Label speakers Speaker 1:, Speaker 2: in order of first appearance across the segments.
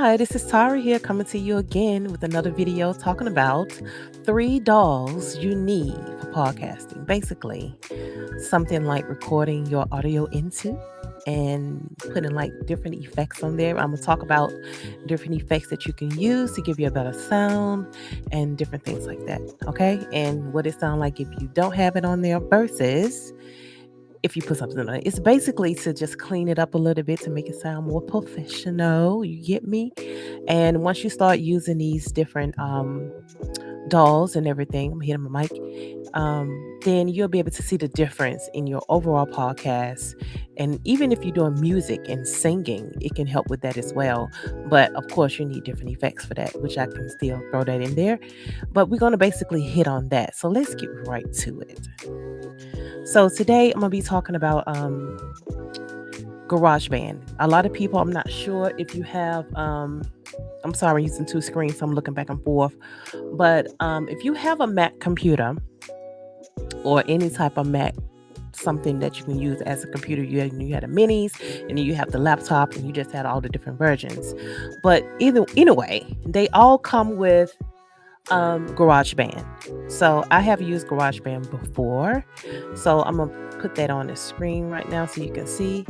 Speaker 1: Hi, this is Tara here coming to you again with another video talking about 3 DAWs you need for podcasting. Basically, something like recording your audio into and putting like different effects on there. I'm going to talk about different effects that you can use to give you a better sound and different things like that. Okay. And what it sounds like if you don't have it on there versus if you put something on it. It's basically to just clean it up a little bit to make it sound more professional. You get me? And once you start using these different dolls and everything, I'm hitting my mic. Then you'll be able to see the difference in your overall podcast. And even if you're doing music and singing, it can help with that as well. But of course, you need different effects for that, which I can still throw that in there. But we're going to basically hit on that. So let's get right to it. So today I'm going to be talking about GarageBand. A lot of people, I'm not sure if you have, I'm sorry, I'm using 2 screens, so I'm looking back and forth. But if you have a Mac computer or any type of Mac, something that you can use as a computer, you had the minis and then you have the laptop and you just had all the different versions. But anyway, they all come with GarageBand. So I have used GarageBand before. So I'm gonna put that on the screen right now so you can see.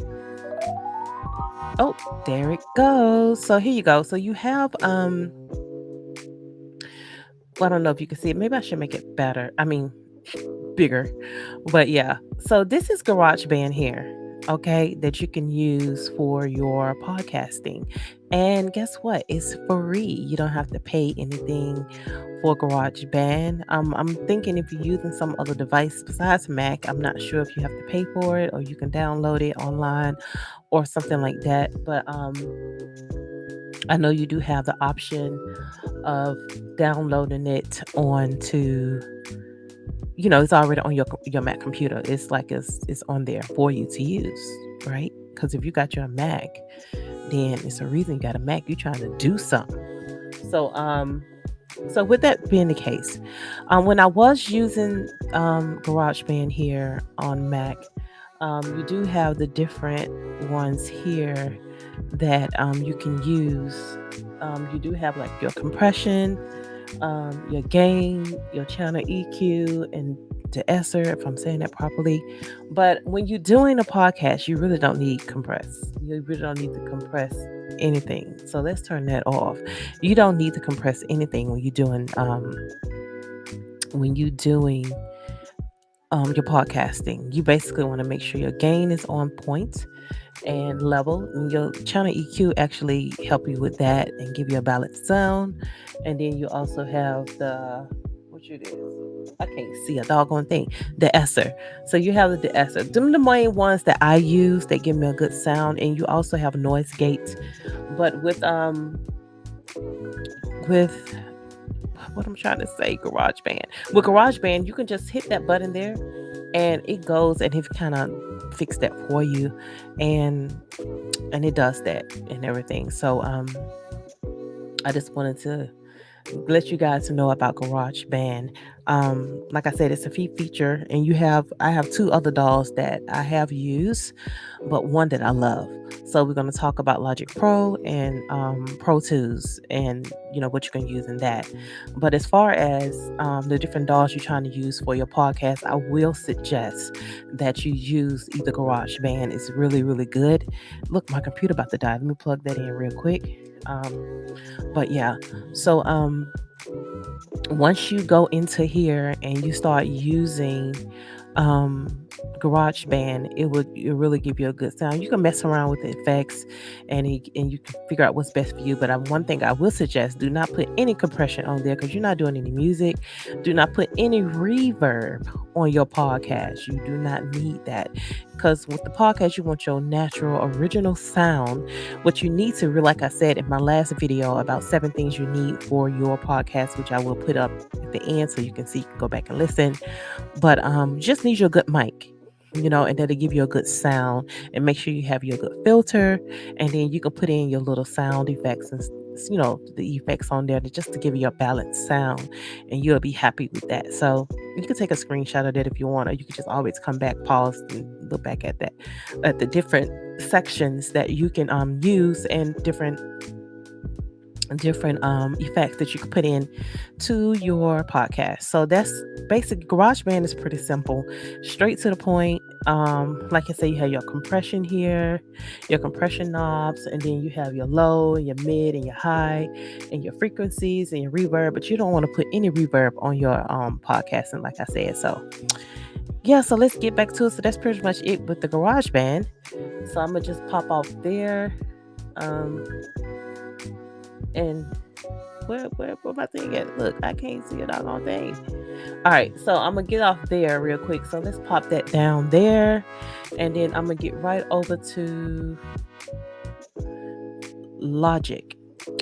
Speaker 1: Oh, there it goes. So here you go. So you have well, I don't know if you can see it. Maybe I should make it better. I mean bigger. But yeah. So this is GarageBand here. Okay, that you can use for your podcasting. And guess what? It's free. You don't have to pay anything for GarageBand. I'm thinking if you're using some other device besides Mac, I'm not sure if you have to pay for it or you can download it online or something like that. But I know you do have the option of downloading it onto, it's already on your Mac computer. It's like it's on there for you to use, right? Because if you got your Mac, then it's a reason you got a Mac. You're trying to do something. So with that being the case, when I was using GarageBand here on Mac, you do have the different ones here that you can use. You do have like your compression, your gain, your channel EQ, and de-esser, if I'm saying that properly. But when you're doing a podcast, you really don't need compress. You really don't need to compress anything. So let's turn that off. You don't need to compress anything when you're doing your podcasting. You basically want to make sure your gain is on point and level. And your channel EQ actually help you with that and give you a balanced sound. And then you also have I can't see a doggone thing. The esser. So you have the de-esser. Them the main ones that I use. They give me a good sound. And you also have noise gate. But with what I'm trying to say, GarageBand. With GarageBand, you can just hit that button there and it goes and it kind of fix that for you and it does that and everything. So I just wanted to let you guys know about GarageBand. Like I said, it's a free feature, and I have 2 other dolls that I have used, but one that I love. So we're going to talk about Logic Pro and Pro Tools, and what you can use in that. But as far as the different dolls you're trying to use for your podcast, I will suggest that you use either GarageBand. It's really, really good. Look, my computer about to die. Let me plug that in real quick. But yeah, so once you go into here and you start using GarageBand, it really give you a good sound. You can mess around with the effects and you can figure out what's best for you. But one thing I will suggest: do not put any compression on there because you're not doing any music. Do not put any reverb on your podcast. You do not need that because with the podcast, you want your natural, original sound. What you need to, like I said in my last video about 7 things you need for your podcast, which I will put up at the end so you can see, you can go back and listen. But just need your good mic, and that'll give you a good sound. And make sure you have your good filter, and then you can put in your little sound effects and the effects on there just to give you a balanced sound, and you'll be happy with that. So you can take a screenshot of that if you want, or you can just always come back, pause, and look back at that, at the different sections that you can use and different different effects that you can put in to your podcast. So that's basic. GarageBand is pretty simple, straight to the point. Like I say, you have your compression here, your compression knobs, and then you have your low and your mid and your high and your frequencies and your reverb, but you don't want to put any reverb on your podcasting, like I said. So yeah, so let's get back to it. So that's pretty much it with the GarageBand. So I'm gonna just pop off there. Um and where my thing at? Look, I can't see a doggone thing. All right, so I'm gonna get off there real quick. So let's pop that down there, and then I'm gonna get right over to Logic.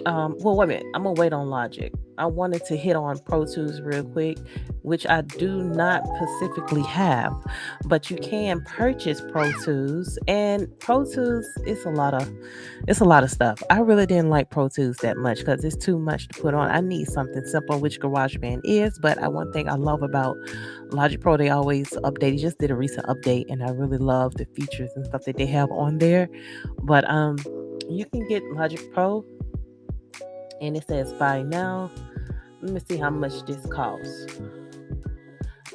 Speaker 1: Well, wait a minute. I'm gonna wait on Logic. I wanted to hit on Pro Tools real quick, which I do not specifically have, but you can purchase Pro Tools, and Pro Tools is a lot of stuff. I really didn't like Pro Tools that much because it's too much to put on. I need something simple, which GarageBand is. But one thing I love about Logic Pro, they always update. It just did a recent update, and I really love the features and stuff that they have on there. But you can get Logic Pro, and it says buy now. Let me see how much this costs.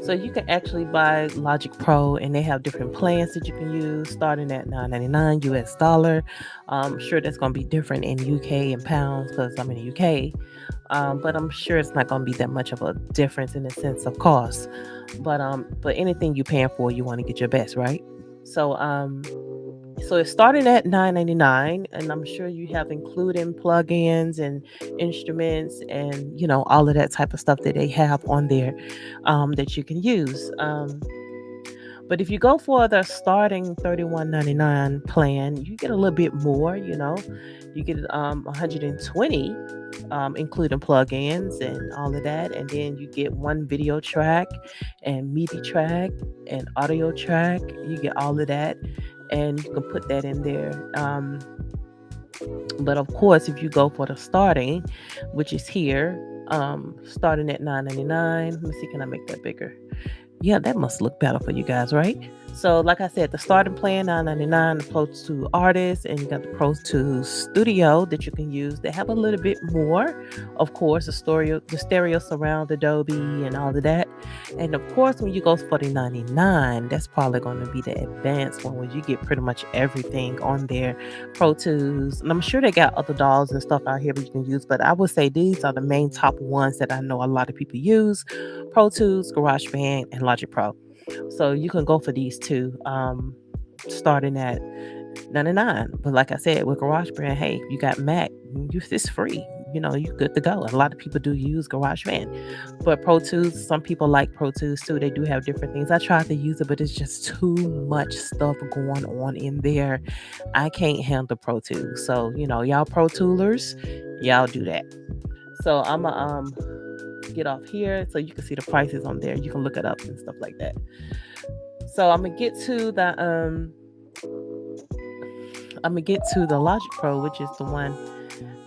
Speaker 1: So you can actually buy Logic Pro, and they have different plans that you can use, starting at $9.99 US dollar. I'm sure that's going to be different in UK and pounds because I'm in the UK. But I'm sure it's not going to be that much of a difference in the sense of cost. But anything you're paying for, you want to get your best, right? So it's starting at $9.99, and I'm sure you have including plugins and instruments and all of that type of stuff that they have on there that you can use. But if you go for the starting $31.99 plan, you get a little bit more. You get 120, including plugins and all of that, and then you get one video track and MIDI track and audio track. You get all of that, and you can put that in there. But of course, if you go for the starting, which is here, starting at $9.99. Let me see, can I make that bigger? Yeah, that must look better for you guys, right? So, like I said, the starting plan $9.99, the Pro Tools Artist, and you got the Pro Tools Studio that you can use. They have a little bit more, of course, the stereo surround, Adobe, and all of that. And of course, when you go for the $99, that's probably going to be the advanced one, where you get pretty much everything on there. Pro Tools, and I'm sure they got other DAWs and stuff out here that you can use, but I would say these are the main top ones that I know a lot of people use: Pro Tools, GarageBand, and Logic Pro. So you can go for these two, starting at 99. But like I said, with GarageBand, hey, you got Mac, it's free. You're good to go. A lot of people do use GarageBand. But Pro Tools, some people like Pro Tools too. They do have different things. I tried to use it, but it's just too much stuff going on in there. I can't handle Pro Tools. So, y'all Pro Toolers, y'all do that. So I'm going to get off here so you can see the prices on there. You can look it up and stuff like that. So I'm gonna get to the Logic Pro, which is the one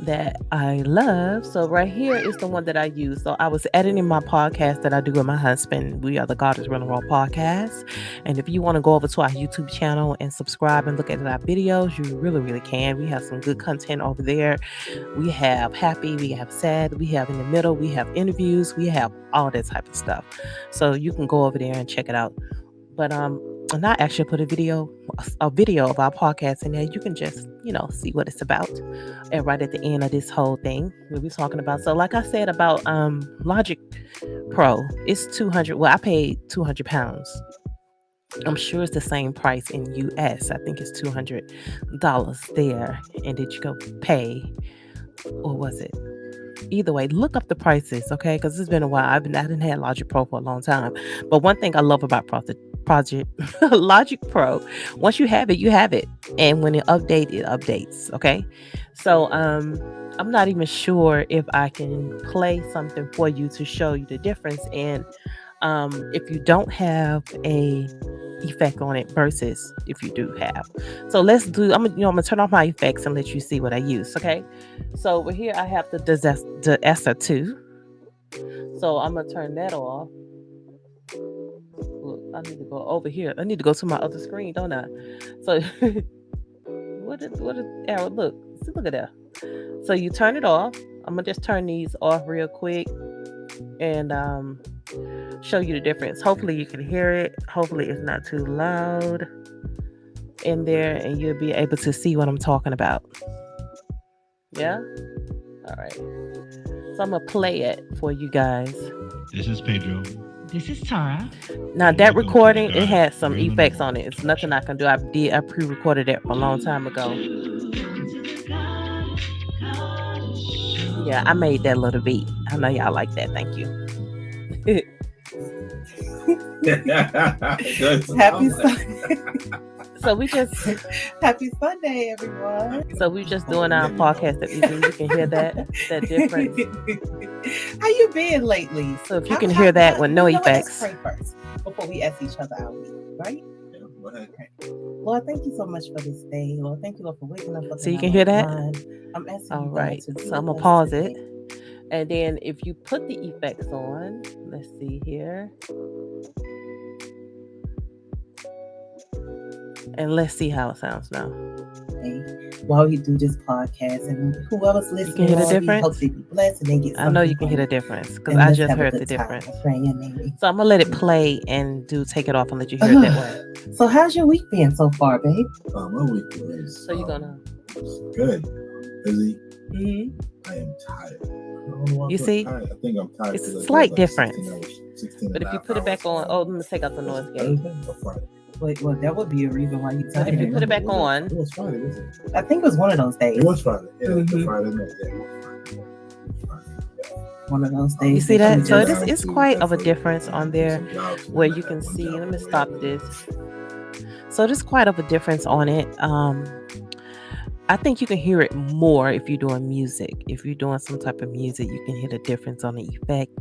Speaker 1: that I love. So right here is the one that I use. So I was editing my podcast that I do with my husband. We are the God is Running Raw podcast. And if you want to go over to our YouTube channel and subscribe and look at our videos, you really, really can. We have some good content over there. We have happy, we have sad, we have in the middle, we have interviews, we have all that type of stuff. So you can go over there and check it out. But and I actually put a video of our podcast in there. You can just, see what it's about. And right at the end of this whole thing, we'll be talking about. So like I said about Logic Pro, it's 200. Well, I paid £200. I'm sure it's the same price in US. I think it's $200 there. And did you go pay? Or was it? Either way, look up the prices, okay? Because it's been a while. I didn't have Logic Pro for a long time. But one thing I love about project Logic Pro, once you have it, you have it. And when it updates, okay? So I'm not even sure if I can play something for you to show you the difference in if you don't have a effect on it versus if you do have. So I'm gonna turn off my effects and let you see what I use, okay? So over here I have the ESSA 2. So I'm gonna turn that off. Look, I need to go over here. I need to go to my other screen, don't I? So what is arrow? Look at that. So you turn it off. I'm gonna just turn these off real quick and show you the difference. Hopefully you can hear it. Hopefully it's not too loud in there, and you'll be able to see what I'm talking about. Yeah. All right. So I'm gonna play it for you guys.
Speaker 2: This is Pedro.
Speaker 3: This is Tara.
Speaker 1: Now
Speaker 2: And
Speaker 1: that
Speaker 2: welcome to the
Speaker 1: recording, it
Speaker 2: God
Speaker 1: has some
Speaker 2: Real
Speaker 1: effects
Speaker 2: Normal
Speaker 1: on it. It's nothing I can do. I pre-recorded it a long time ago. Yeah, I made that little beat. I know y'all like that. Thank you.
Speaker 3: Happy Sunday.
Speaker 1: So we just
Speaker 3: Happy Sunday, everyone.
Speaker 1: so we just doing our podcast that we do. You can hear that difference.
Speaker 3: How you been lately?
Speaker 1: So if you can hear that with no
Speaker 3: Let's
Speaker 1: effects.
Speaker 3: pray first before we ask each other out, right? Lord, thank you so much for this day. Lord, thank you, Lord, for waking up.
Speaker 1: So you can hear that?
Speaker 3: I'm asking
Speaker 1: All
Speaker 3: you, God,
Speaker 1: right.
Speaker 3: to be
Speaker 1: So I'm
Speaker 3: with
Speaker 1: gonna
Speaker 3: us
Speaker 1: pause
Speaker 3: today.
Speaker 1: it. And then if you put the effects on, let's see here. And let's see how it sounds now.
Speaker 3: While we do this podcast, and whoever's listening,
Speaker 1: hear the
Speaker 3: Lord, we
Speaker 1: difference?
Speaker 3: hope they be blessed and they get something.
Speaker 1: I know you can hear the difference because
Speaker 3: And
Speaker 1: I
Speaker 3: let's
Speaker 1: just
Speaker 3: have a
Speaker 1: heard the
Speaker 3: good time.
Speaker 1: difference.
Speaker 3: I pray in your name.
Speaker 1: So I'm gonna let it play and take it off and let you hear it that way.
Speaker 3: So how's your week been so far, babe?
Speaker 4: My week was
Speaker 1: So you're gonna
Speaker 4: good. Busy.
Speaker 3: Mm-hmm.
Speaker 4: I am tired.
Speaker 1: You see?
Speaker 4: I think I'm tired.
Speaker 1: It's a
Speaker 4: 'cause I
Speaker 1: slight
Speaker 4: did
Speaker 1: difference.
Speaker 4: 16
Speaker 1: But if you
Speaker 4: and a
Speaker 1: put it
Speaker 4: half
Speaker 1: back on,
Speaker 4: hours.
Speaker 1: let me take out the noise gate.
Speaker 4: Thursday or Friday?
Speaker 3: Wait, well, that would be a reason why you
Speaker 1: But
Speaker 3: tired.
Speaker 1: if you put it back on,
Speaker 4: It was Friday, wasn't it?
Speaker 3: I think it was one of those days.
Speaker 4: It was Friday. Yeah, the
Speaker 3: Mhm.
Speaker 4: Friday night. Yeah, it was Friday.
Speaker 3: One of those days.
Speaker 1: you see
Speaker 3: that
Speaker 1: that? So
Speaker 3: you
Speaker 1: it
Speaker 3: just-
Speaker 1: is quite of a difference on there where you can see. Let me stop this. So there's quite of a difference on it. I think you can hear it more if you're doing music. If you're doing some type of music, you can hear the difference on the effect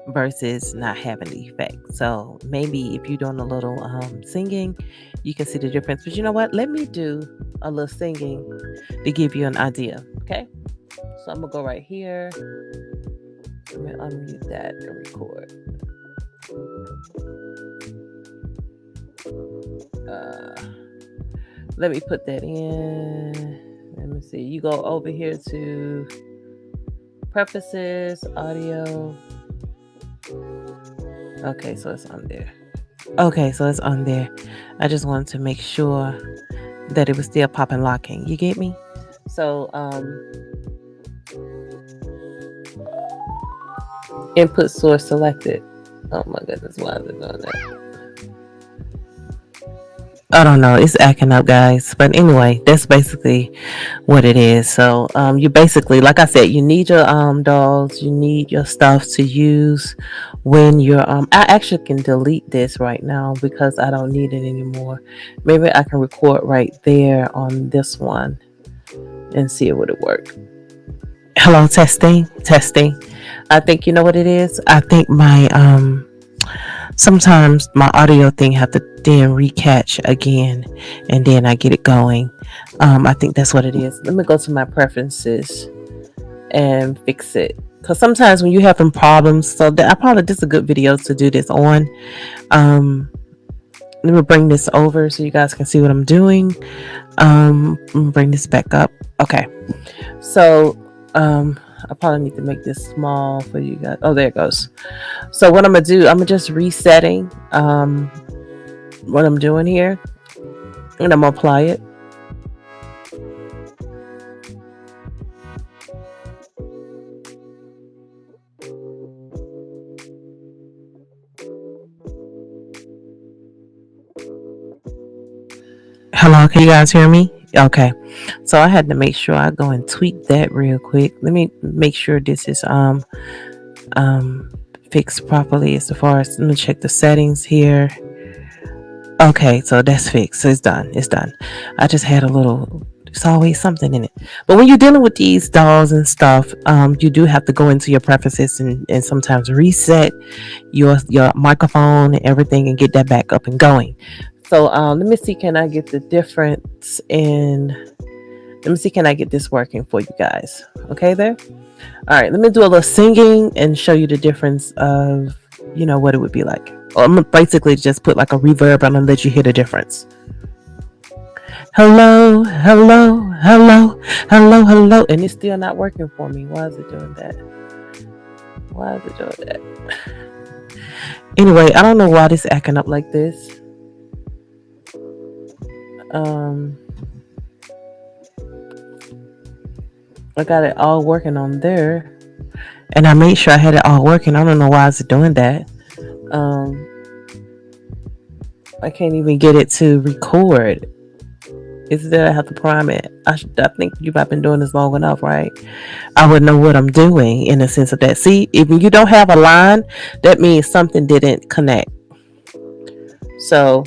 Speaker 1: versus not having the effect. So maybe if you're doing a little singing, you can see the difference. But you know what? Let me do a little singing to give you an idea. Okay? So I'm gonna go right here. Let me unmute that and record. Let me put that in. Let me see. You go over here to prefaces, audio. Okay, so it's on there. Okay, so it's on there. I just wanted to make sure that it was still popping locking. You get me? So input source selected. Oh my goodness, why is it doing that? I don't know. It's acting up, guys. But anyway, that's basically what it is. So you basically, like I said, you need your DAW'S, you need your stuff to use when you're I actually can delete this right now because I don't need it anymore. Maybe I can record right there on this one and see it would it work. Hello, testing. I think you know what it is. I think my sometimes my audio thing have to then recatch again and then I get it going. I think that's what it is. Let me go to my preferences and fix it, because sometimes when you're having problems, so I probably this is a good video to do this on. Let me bring this over so you guys can see what I'm doing. Bring this back up. Okay, so I probably need to make this small for you guys. Oh, there it goes. So what I'm gonna do, I'm just resetting what I'm doing here, and I'm gonna apply it. Hello, can you guys hear me? Okay, so I had to make sure I go and tweak that real quick. Let me make sure this is fixed properly as far as, let me check the settings here. Okay, so that's fixed. So it's done. I just had a little, it's always something in it. But when you're dealing with these DAW'S and stuff, you do have to go into your preferences and sometimes reset your microphone and everything and get that back up and going. So let me see, can I get the difference in, let me see, can I get this working for you guys? Okay there? All right, let me do a little singing and show you the difference of, what it would be like. I'm gonna basically just put like a reverb on and let you hear the difference. Hello, hello, hello, hello, and it's still not working for me. Why is it doing that? Why is it doing that? Anyway, I don't know why this is acting up like this. Um, I got it all working on there, and I made sure I had it all working. I don't know why it's doing that. Um, I can't even get it to record. Is that I have to prime it? I think you've been doing this long enough, right? I would know what I'm doing in the sense of that. See, if you don't have a line, that means something didn't connect. So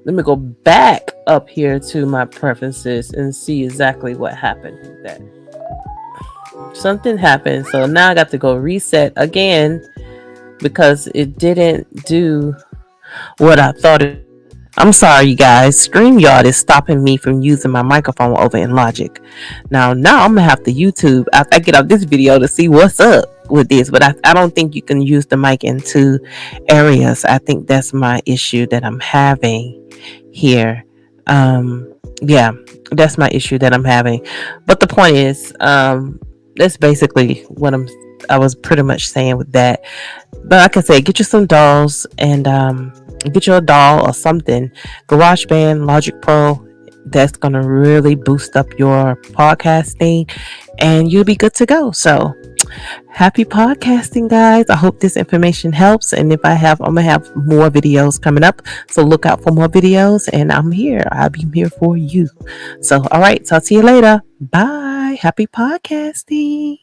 Speaker 1: let me go back up here to my preferences and see exactly what happened with that. Something happened, so now I got to go reset again because it didn't do what I thought it. I'm sorry, you guys. StreamYard is stopping me from using my microphone over in Logic. Now I'm gonna have to YouTube after I get off this video to see what's up with this. But I don't think you can use the mic in two areas. I think that's my issue that I'm having here. Yeah, that's my issue that I'm having. But the point is, that's basically what I was pretty much saying with that. But like I said, get you some dolls and get you a doll or something. GarageBand, Logic Pro. That's gonna really boost up your podcasting, and you'll be good to go. So, happy podcasting, guys! I hope this information helps. And if I'm gonna have more videos coming up. So look out for more videos, and I'm here. I'll be here for you. So, all right, talk to you later. Bye. Happy podcasting.